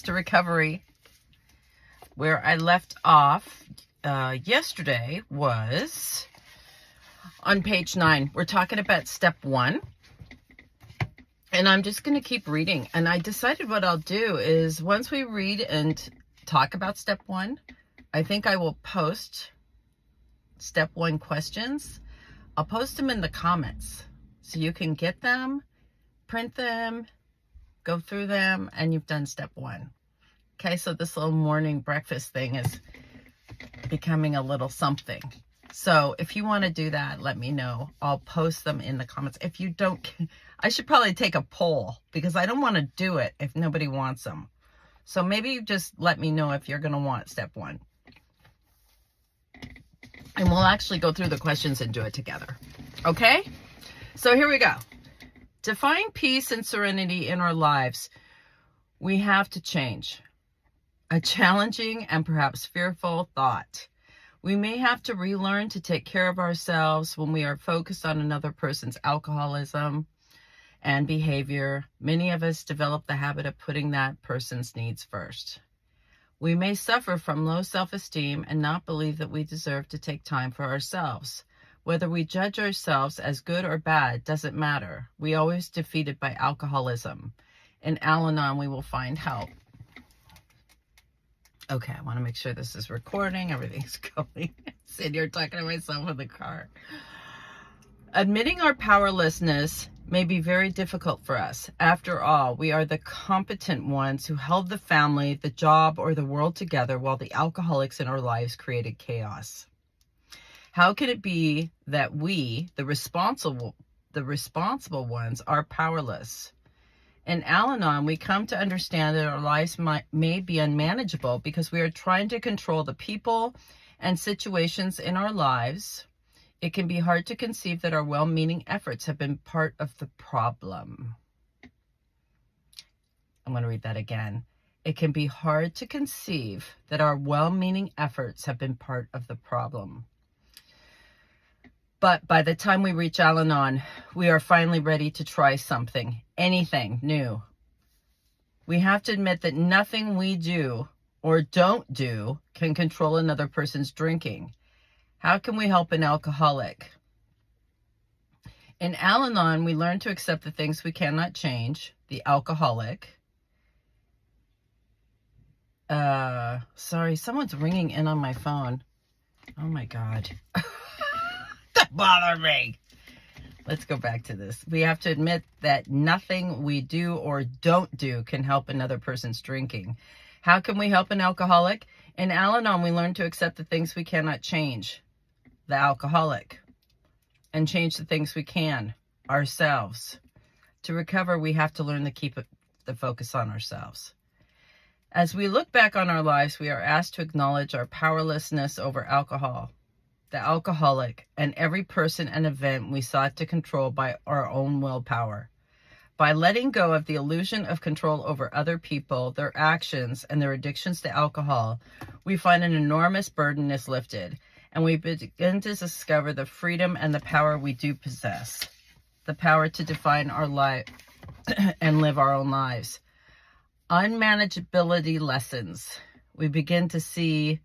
to recovery. Where I left off yesterday was on page 9. We're talking about step 1. And I'm just going to keep reading. And I decided what I'll do is once we read and talk about step 1, I think I will post step 1 questions. I'll post them in the comments so you can get them, print them, go through them, and you've done step 1. Okay, so this little morning breakfast thing is becoming a little something. So if you want to do that, let me know. I'll post them in the comments. If you don't, I should probably take a poll because I don't want to do it if nobody wants them. So maybe just let me know if you're going to want step 1. And we'll actually go through the questions and do it together. Okay? So here we go. To find peace and serenity in our lives, we have to change. A challenging and perhaps fearful thought. We may have to relearn to take care of ourselves when we are focused on another person's alcoholism and behavior. Many of us develop the habit of putting that person's needs first. We may suffer from low self-esteem and not believe that we deserve to take time for ourselves. Whether we judge ourselves as good or bad doesn't matter. We are always defeated by alcoholism. In Alanon, we will find help. Okay, I want to make sure this is recording. Everything's going. Sitting here talking to myself in the car. Admitting our powerlessness may be very difficult for us. After all, we are the competent ones who held the family, the job, or the world together while the alcoholics in our lives created chaos. How can it be that we, the responsible ones, are powerless? In Alanon, we come to understand that our lives may be unmanageable because we are trying to control the people and situations in our lives. It can be hard to conceive that our well-meaning efforts have been part of the problem. I'm going to read that again. It can be hard to conceive that our well-meaning efforts have been part of the problem. But by the time we reach Alanon, we are finally ready to try something, anything new. We have to admit that nothing we do or don't do can control another person's drinking. How can we help an alcoholic? In Alanon, we learn to accept the things we cannot change, the alcoholic. Sorry, someone's ringing in on my phone. Oh my God. That bothered me. Let's go back to this. We have to admit that nothing we do or don't do can help another person's drinking. How can we help an alcoholic? In Alanon, we learn to accept the things we cannot change, the alcoholic, and change the things we can, ourselves. To recover, we have to learn to keep the focus on ourselves. As we look back on our lives, we are asked to acknowledge our powerlessness over alcohol, the alcoholic, and every person and event we sought to control by our own willpower. By letting go of the illusion of control over other people, their actions, and their addictions to alcohol, we find an enormous burden is lifted, and we begin to discover the freedom and the power we do possess, the power to define our life and live our own lives. Unmanageability lessons. We begin to see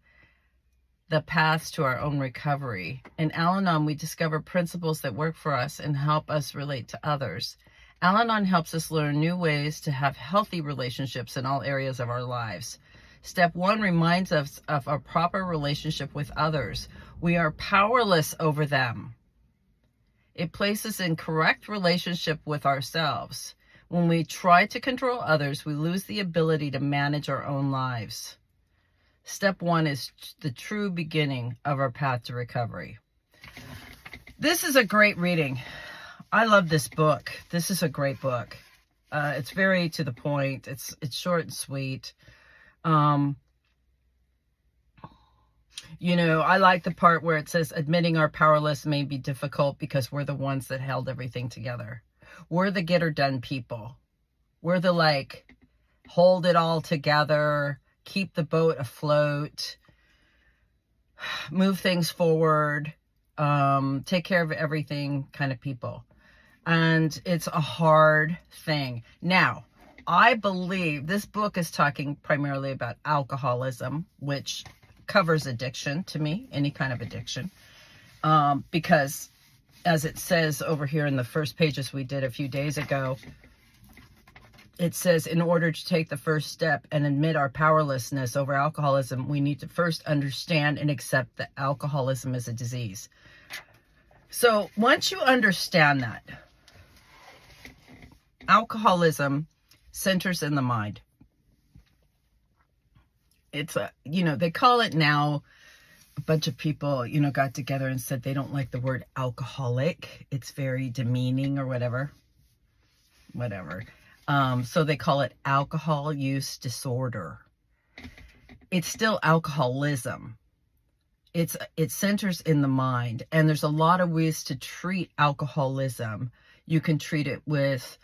the paths to our own recovery. In Alanon, we discover principles that work for us and help us relate to others. Alanon helps us learn new ways to have healthy relationships in all areas of our lives. Step 1 reminds us of our proper relationship with others. We are powerless over them. It places in correct relationship with ourselves. When we try to control others, we lose the ability to manage our own lives. Step 1 is the true beginning of our path to recovery. This is a great reading. I love this book. This is a great book. It's very to the point. It's short and sweet. I like the part where it says admitting our powerless may be difficult because we're the ones that held everything together. We're the get her done people. We're the hold it all together, keep the boat afloat, move things forward, take care of everything kind of people. And it's a hard thing. Now, I believe this book is talking primarily about alcoholism, which covers addiction to me, any kind of addiction. Because as it says over here in the first pages we did a few days ago, it says, in order to take the first step and admit our powerlessness over alcoholism, we need to first understand and accept that alcoholism is a disease. So once you understand that, alcoholism centers in the mind. It's they call it now, a bunch of people, got together and said they don't like the word alcoholic. It's very demeaning or whatever. So they call it alcohol use disorder. It's still alcoholism. It centers in the mind, and there's a lot of ways to treat alcoholism. You can treat it with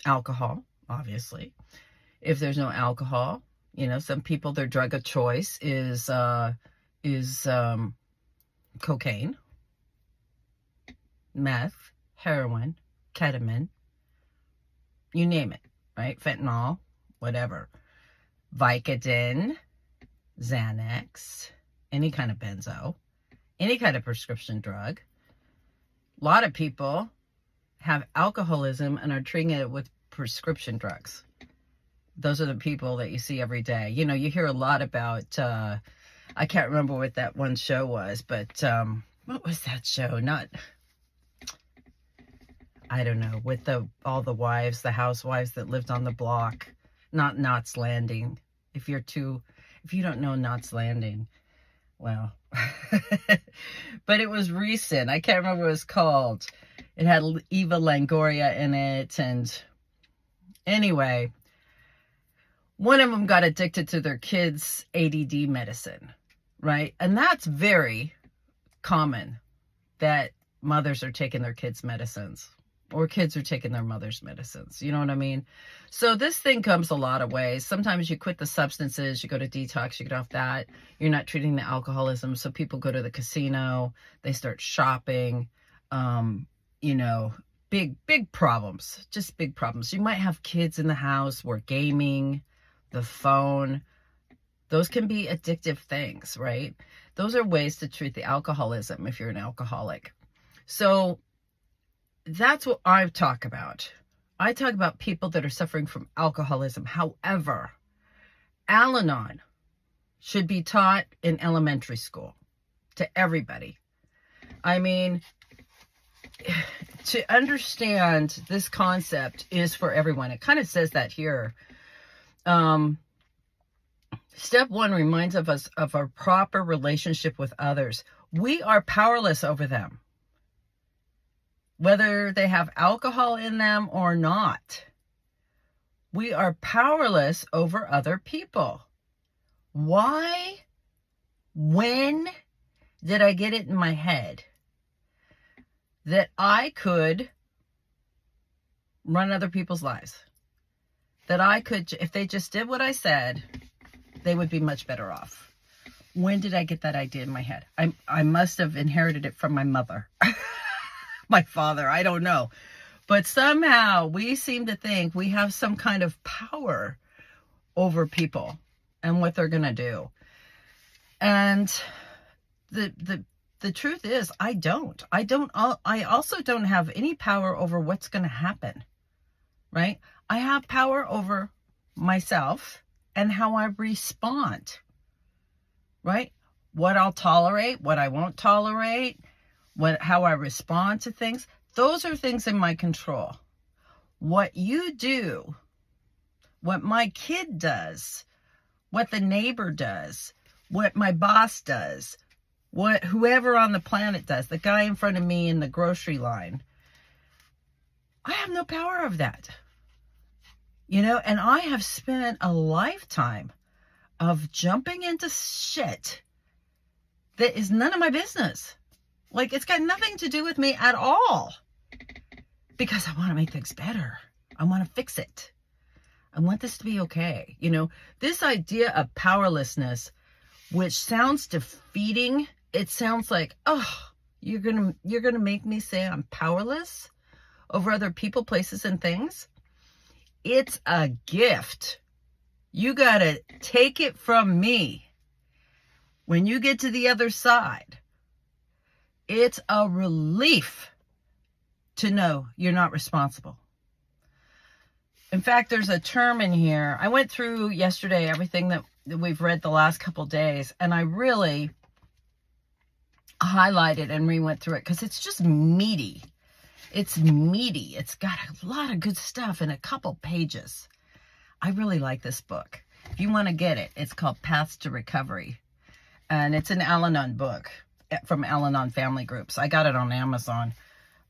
alcohol, obviously. If there's no alcohol, some people, their drug of choice is cocaine, meth, heroin, ketamine. You name it, right? Fentanyl, whatever. Vicodin, Xanax, any kind of benzo, any kind of prescription drug. A lot of people have alcoholism and are treating it with prescription drugs. Those are the people that you see every day. You hear a lot about, I can't remember what that one show was, but what was that show? I don't know, with all the wives, the housewives that lived on the block, not Knots Landing. If you don't know Knots Landing, well, but it was recent. I can't remember what it was called. It had Eva Longoria in it. And anyway, one of them got addicted to their kids' ADD medicine, right? And that's very common, that mothers are taking their kids' medicines. Or kids are taking their mother's medicines. You know what I mean? So this thing comes a lot of ways. Sometimes you quit the substances, you go to detox, you get off that. You're not treating the alcoholism. So people go to the casino, they start shopping, big problems, just big problems. You might have kids in the house where gaming, the phone, those can be addictive things, right? Those are ways to treat the alcoholism if you're an alcoholic. So that's what I talk about. I talk about people that are suffering from alcoholism. However, Alanon should be taught in elementary school to everybody. I mean, to understand this concept is for everyone. It kind of says that here. Step 1 reminds us of our proper relationship with others. We are powerless over them, whether they have alcohol in them or not. We are powerless over other people. Why? When did I get it in my head that I could run other people's lives? That I could, if they just did what I said, they would be much better off. When did I get that idea in my head? I must have inherited it from my mother. My father, I don't know. But somehow we seem to think we have some kind of power over people and what they're going to do. And the truth is, I don't. I also don't have any power over what's going to happen, right? I have power over myself and how I respond, right? What I'll tolerate, what I won't tolerate, how I respond to things. Those are things in my control. What you do, what my kid does, what the neighbor does, what my boss does, what whoever on the planet does, the guy in front of me in the grocery line, I have no power of that. And I have spent a lifetime of jumping into shit that is none of my business. Like, it's got nothing to do with me at all. Because I want to make things better. I want to fix it. I want this to be okay. This idea of powerlessness, which sounds defeating. It sounds like, oh, you're gonna make me say I'm powerless over other people, places, and things. It's a gift. You got to take it from me. When you get to the other side, it's a relief to know you're not responsible. In fact, there's a term in here. I went through yesterday everything that we've read the last couple days, and I really highlighted and re-went through it because it's just meaty. It's meaty. It's got a lot of good stuff in a couple pages. I really like this book. If you want to get it, it's called Paths to Recovery. And it's an Alanon book from Alanon Family Groups. I got it on Amazon.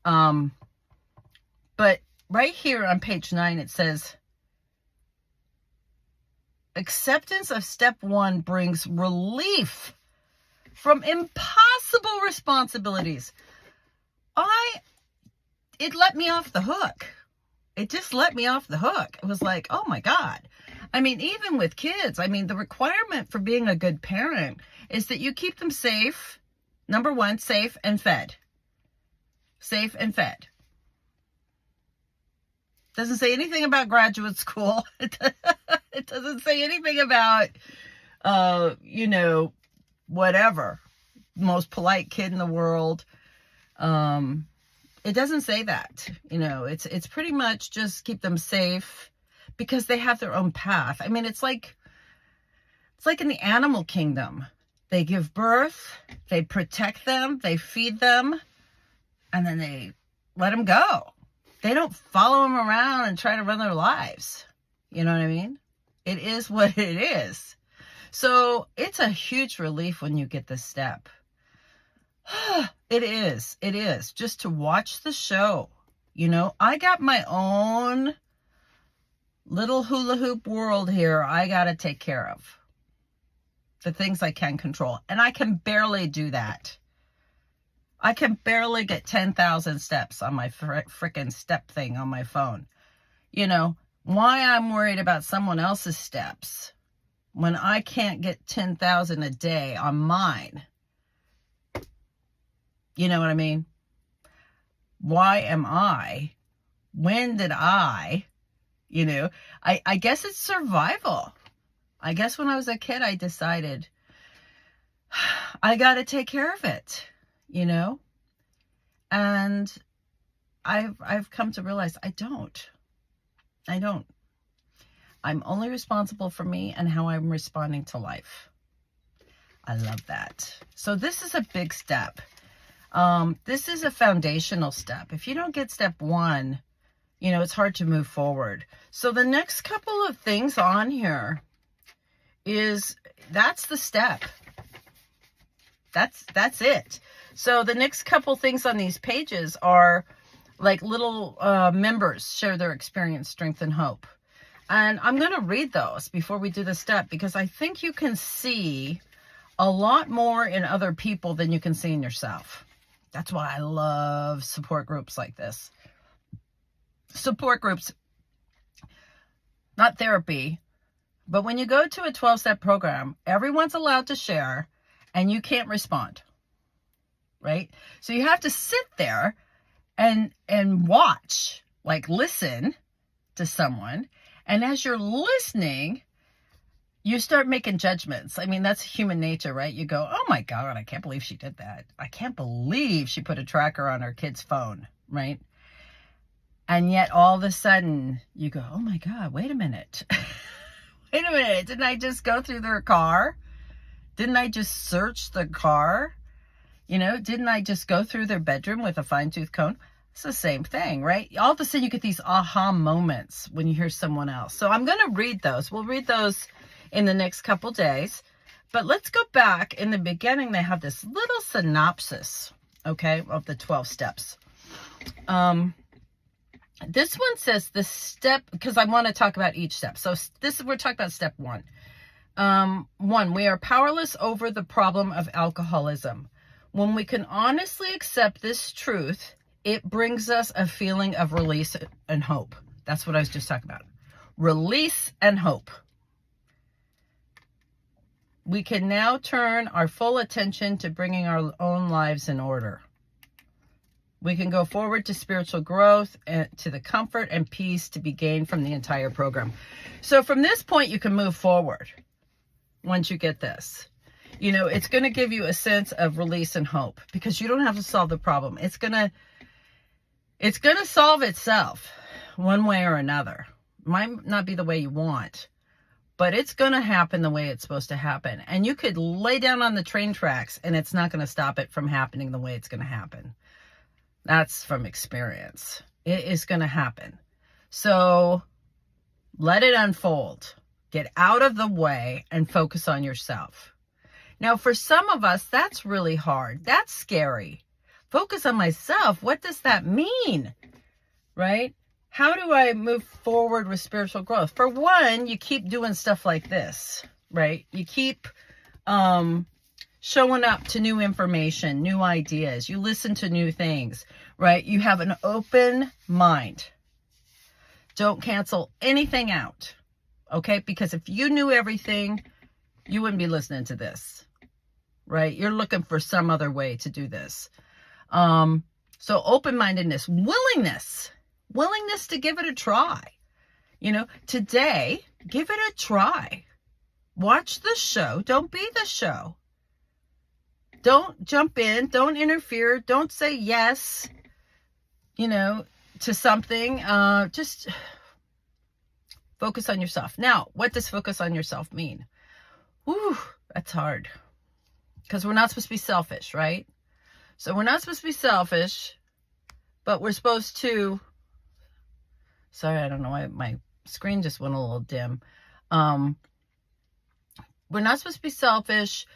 But right here on page 9, it says, acceptance of step 1 brings relief from impossible responsibilities. It let me off the hook. It just let me off the hook. It was like, oh my God. I mean, even with kids, I mean, the requirement for being a good parent is that you keep them safe. Number 1, safe and fed. Safe and fed. Doesn't say anything about graduate school. It doesn't say anything about, whatever. Most polite kid in the world. It doesn't say that. It's pretty much just keep them safe because they have their own path. I mean, it's like in the animal kingdom. They give birth, they protect them, they feed them, and then they let them go. They don't follow them around and try to run their lives. You know what I mean? It is what it is. So it's a huge relief when you get this step. It is. It is. Just to watch the show. I got my own little hula hoop world here I got to take care of. The things I can control. And I can barely do that. I can barely get 10,000 steps on my frickin' step thing on my phone. Why I'm worried about someone else's steps when I can't get 10,000 a day on mine. You know what I mean? Why am I? When did I? I guess it's survival. I guess when I was a kid, I decided I got to take care of it, and I've come to realize I don't. I'm only responsible for me and how I'm responding to life. I love that. So this is a big step. This is a foundational step. If you don't get step 1, it's hard to move forward. So the next couple of things on here that's the step. That's it. So the next couple things on these pages are like little members share their experience, strength, and hope. And I'm going to read those before we do the step because I think you can see a lot more in other people than you can see in yourself. That's why I love support groups like this. Support groups, not therapy, but when you go to a 12-step program, everyone's allowed to share and you can't respond, right? So you have to sit there and watch, like listen to someone. And as you're listening, you start making judgments. I mean, that's human nature, right? You go, oh my God, I can't believe she did that. I can't believe she put a tracker on her kid's phone, right? And yet all of a sudden you go, oh my God, wait a minute. Wait a minute. Didn't I just go through their car? Didn't I just search the car? Didn't I just go through their bedroom with a fine-tooth comb? It's the same thing, right? All of a sudden you get these aha moments when you hear someone else. So I'm going to read those. We'll read those in the next couple days. But let's go back. In the beginning, they have this little synopsis, okay, of the 12 steps. This one says the step, because I want to talk about each step. So we're talking about step 1. 1, we are powerless over the problem of alcoholism. When we can honestly accept this truth, it brings us a feeling of release and hope. That's what I was just talking about. Release and hope. We can now turn our full attention to bringing our own lives in order. We can go forward to spiritual growth and to the comfort and peace to be gained from the entire program. So from this point, you can move forward once you get this. You know, it's going to give you a sense of release and hope because you don't have to solve the problem. It's going to solve itself one way or another. Might not be the way you want, but it's going to happen the way it's supposed to happen. And you could lay down on the train tracks and it's not going to stop it from happening the way it's going to happen. That's from experience. It is going to happen. So let it unfold. Get out of the way and focus on yourself. Now, for some of us, that's really hard. That's scary. Focus on myself. What does that mean? Right? How do I move forward with spiritual growth? For one, you keep doing stuff like this, right? You keep showing up to new information, new ideas. You listen to new things, right? You have an open mind. Don't cancel anything out, okay? Because if you knew everything, you wouldn't be listening to this, right? You're looking for some other way to do this. So open-mindedness, willingness to give it a try. You know, today, give it a try. Watch the show. Don't be the show. Don't jump in. Don't interfere. Don't say yes, you know, to something. Just focus on yourself. Now, what does focus on yourself mean? Whew, that's hard. Because we're not supposed to be selfish, right? So we're not supposed to be selfish, but we're supposed to... Sorry, I don't know why my screen just went a little dim. We're not supposed to be selfish,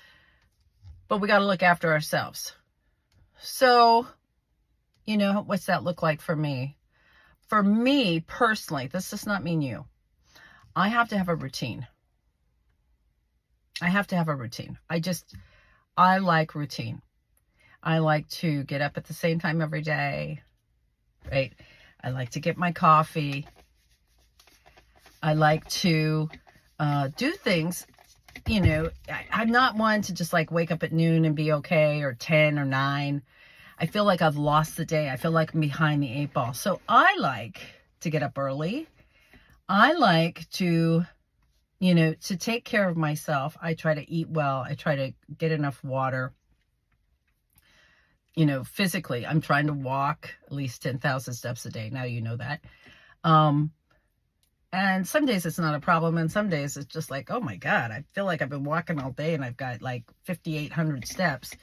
but we got to look after ourselves. So, you know, what's that look like for me? For me personally, this does not mean you. I have to have a routine. I have to have a routine. I like routine. I like to get up at the same time every day, right? I like to get my coffee. I like to do things, you know, I'm not one to just like wake up at noon and be okay, or 10 or 9. I feel like I've lost the day. I feel like I'm behind the 8 ball. So I like to get up early. I like to, you know, to take care of myself. I try to eat well. I try to get enough water. You know, physically, I'm trying to walk at least 10,000 steps a day. Now you know that. And some days it's not a problem. And some days it's just like, oh my God, I feel like I've been walking all day and I've got like 5,800 steps.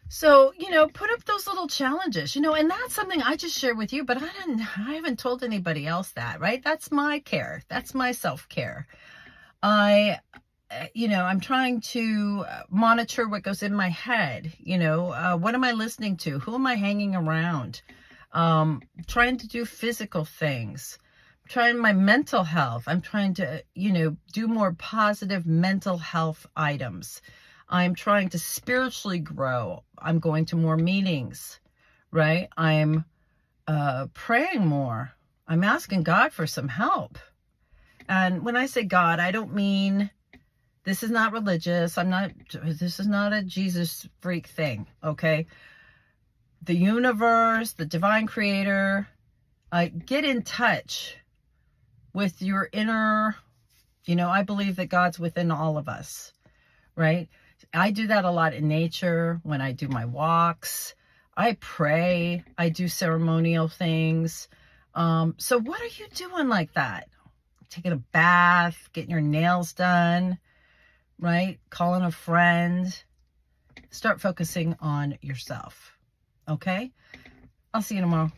So, you know, put up those little challenges, you know, and that's something I just share with you, but I haven't told anybody else that, right? That's my care. That's my self-care. You know, I'm trying to monitor what goes in my head. You know, what am I listening to? Who am I hanging around? Trying to do physical things. Trying my mental health. I'm trying to, you know, do more positive mental health items. I'm trying to spiritually grow. I'm going to more meetings, right? I'm praying more. I'm asking God for some help. And when I say God, I don't mean... This is not religious. This is not a Jesus freak thing, okay? The universe, the divine creator, get in touch with your inner, you know, I believe that God's within all of us, right? I do that a lot in nature when I do my walks. I pray. I do ceremonial things. So what are you doing like that? Taking a bath, getting your nails done, right? Calling a friend. Start focusing on yourself. Okay? I'll see you tomorrow.